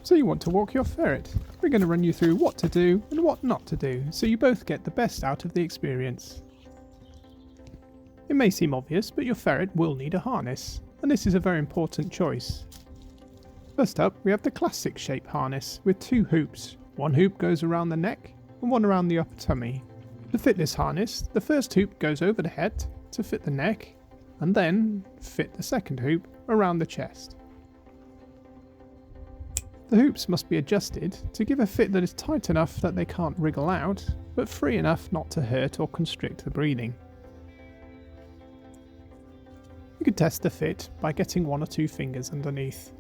So you want to walk your ferret. We're going to run you through what to do and what not to do, so you both get the best out of the experience. It may seem obvious, but your ferret will need a harness, and this is a very important choice. First up, we have the classic shape harness with two hoops. One hoop goes around the neck and one around the upper tummy. To fit this harness, the first hoop goes over the head to fit the neck, and then fit the second hoop around the chest. The hoops must be adjusted to give a fit that is tight enough that they can't wriggle out, but free enough not to hurt or constrict the breathing. You could test the fit by getting 1 or 2 fingers underneath.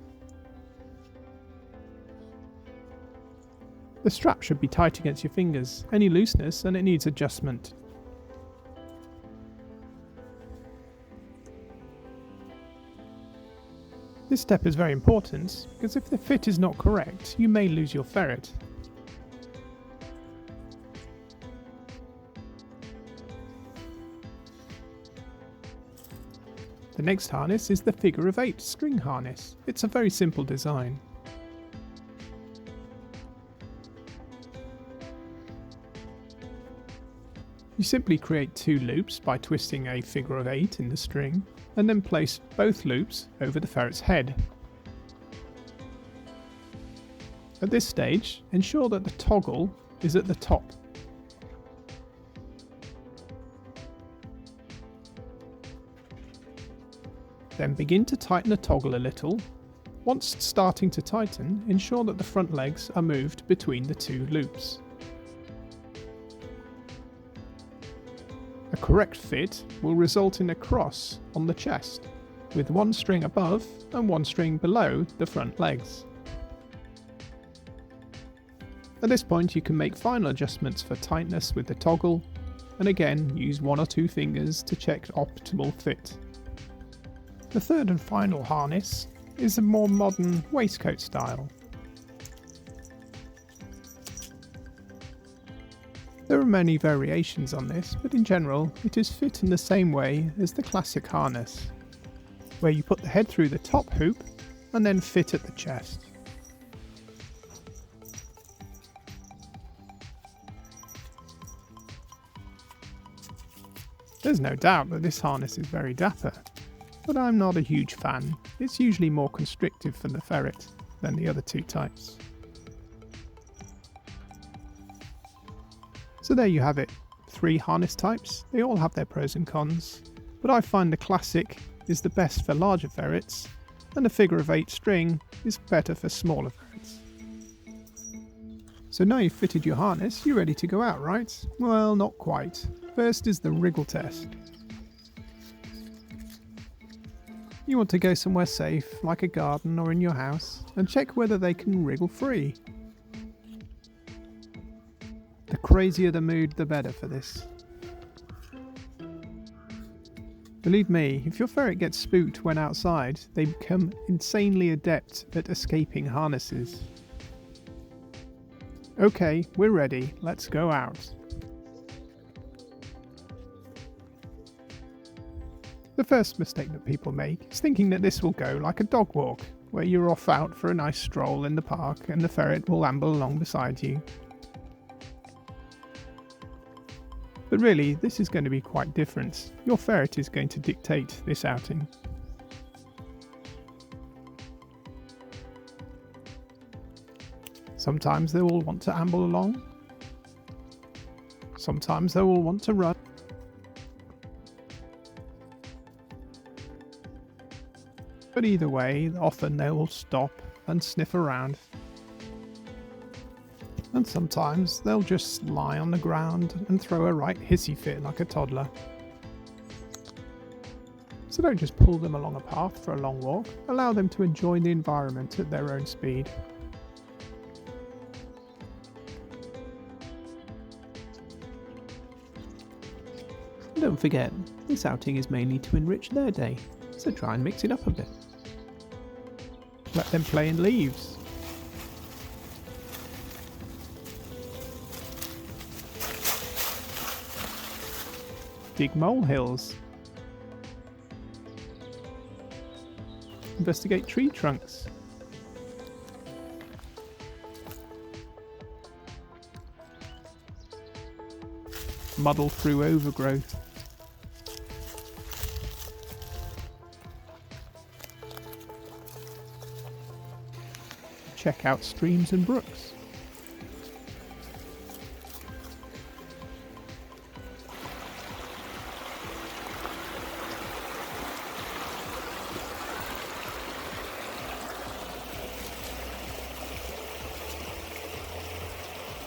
The strap should be tight against your fingers. Any looseness and it needs adjustment. This step is very important because if the fit is not correct, you may lose your ferret. The next harness is the figure of 8 string harness. It's a very simple design. You simply create 2 loops by twisting a figure of 8 in the string, and then place both loops over the ferret's head. At this stage, ensure that the toggle is at the top. Then begin to tighten the toggle a little. Once starting to tighten, ensure that the front legs are moved between the 2 loops. A correct fit will result in a cross on the chest, with 1 string above and 1 string below the front legs. At this point you can make final adjustments for tightness with the toggle, and again use 1 or 2 fingers to check optimal fit. The third and final harness is a more modern waistcoat style. There are many variations on this, but in general it is fit in the same way as the classic harness, where you put the head through the top hoop and then fit at the chest. There's no doubt that this harness is very dapper, but I'm not a huge fan. It's usually more constrictive for the ferret than the other 2 types. So there you have it, 3 harness types. They all have their pros and cons, but I find the classic is the best for larger ferrets, and the figure of 8 string is better for smaller ferrets. So now you've fitted your harness, you're ready to go out, right? Well, not quite. First is the wriggle test. You want to go somewhere safe, like a garden or in your house, and check whether they can wriggle free. The crazier the mood, the better for this. Believe me, if your ferret gets spooked when outside, they become insanely adept at escaping harnesses. Okay, we're ready, let's go out. The first mistake that people make is thinking that this will go like a dog walk, where you're off out for a nice stroll in the park and the ferret will amble along beside you. But really, this is going to be quite different. Your ferret is going to dictate this outing. Sometimes they will want to amble along. Sometimes they will want to run. But either way, often they will stop and sniff around. And sometimes they'll just lie on the ground and throw a right hissy fit like a toddler. So don't just pull them along a path for a long walk, allow them to enjoy the environment at their own speed. And don't forget, this outing is mainly to enrich their day, so try and mix it up a bit. Let them play in leaves. Dig molehills. Investigate tree trunks. muddle through overgrowth. Check out streams and brooks.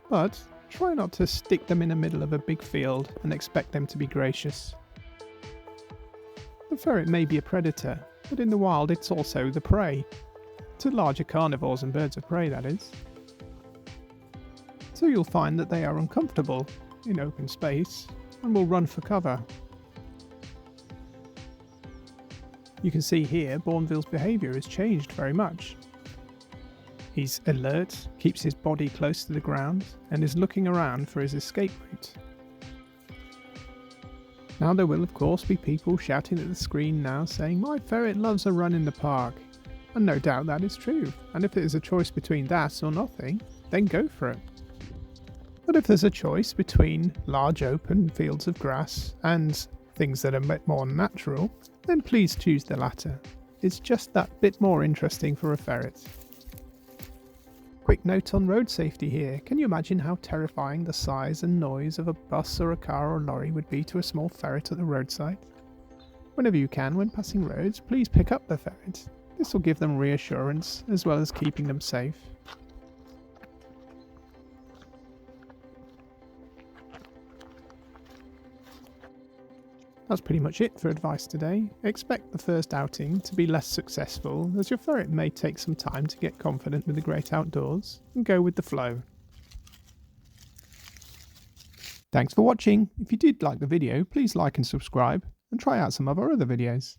But try not to stick them in the middle of a big field and expect them to be gracious. The ferret may be a predator, but in the wild it's also the prey. To larger carnivores and birds of prey, that is. So you'll find that they are uncomfortable in open space and will run for cover. You can see here Bourneville's behaviour has changed very much. He's alert, keeps his body close to the ground, and is looking around for his escape route. Now there will of course be people shouting at the screen now saying, "My ferret loves a run in the park." And no doubt that is true, and if there's a choice between that or nothing, then go for it. But if there's a choice between large open fields of grass and things that are a bit more natural, then please choose the latter. It's just that bit more interesting for a ferret. Quick note on road safety here. Can you imagine how terrifying the size and noise of a bus or a car or lorry would be to a small ferret at the roadside? Whenever you can, when passing roads, please pick up the ferret. This will give them reassurance as well as keeping them safe. That's pretty much it for advice today. Expect the first outing to be less successful, as your ferret may take some time to get confident with the great outdoors, and go with the flow. Thanks for watching. If you did like the video, please like and subscribe, and try out some of our other videos.